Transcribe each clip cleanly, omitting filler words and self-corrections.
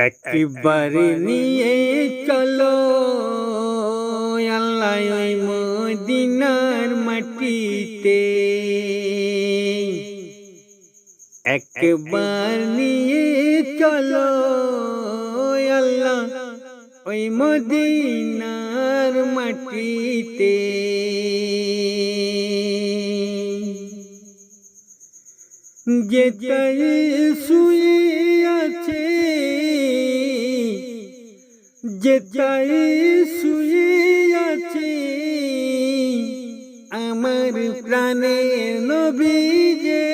একবারে নিয়ে চলো আল্লাহ ওই মদিনার মাটিতে, একবার নিয়ে চলো আল্লাহ ওই মদিনার মাটিতে। যেটাই শুয়ে আছে, যেটাই শুয়ে আছে আমার প্রাণের নবী যে,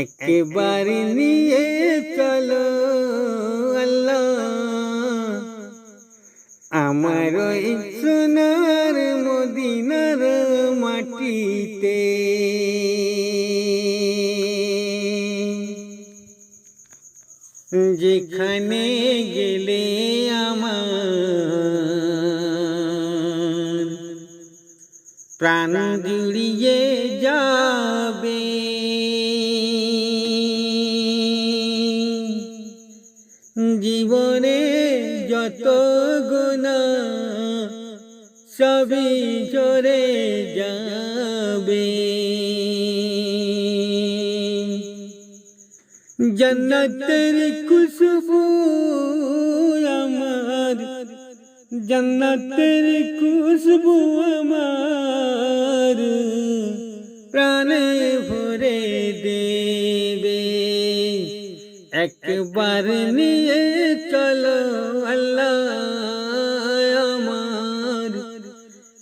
একবার নিয়ে চলো আল্লাহ আমার ওই সোনার মদিনার মাটিতে। যেখানে গেলে আমার প্রাণ জুড়িয়ে যাবে, জীবনে যত গুনাহ সবই ঝরে যাবে। जन्नतेर खुशबू আমার, जन्नतेर खुशबू আমার প্রাণে ভরে দেবে। একবার নিয়ে চলো আল্লাহ আমার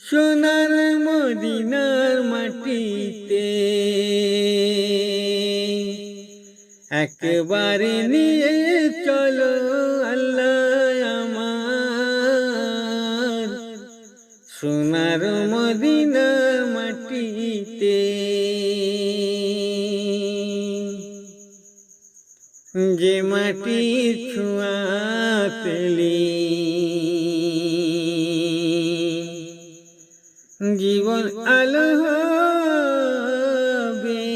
সোনার মদিনার মাটিতে, একবার নিয়ে চলো আল্লাহ আমার সোনার মদিনার মাটিতে। যে মাটি ছোঁয়া পেলে জীবন আলো হবে,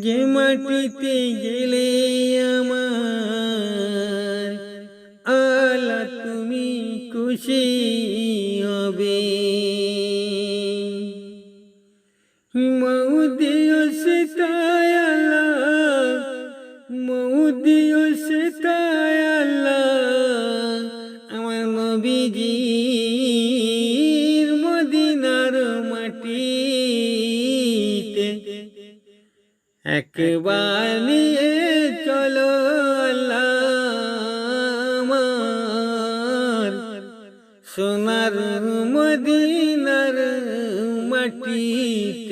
যে মাটিতে গেলে আমার আল্লাহ তুমি খুশি হবে। মউদিও সে তাই আল্লাহ, মউদিও সে তাই আল্লাহ আমার নবীজির মদিনার মাটিতে, একবার নিয়ে চলো আল্লাহ আমার সোনার মদিনার মাটিতে।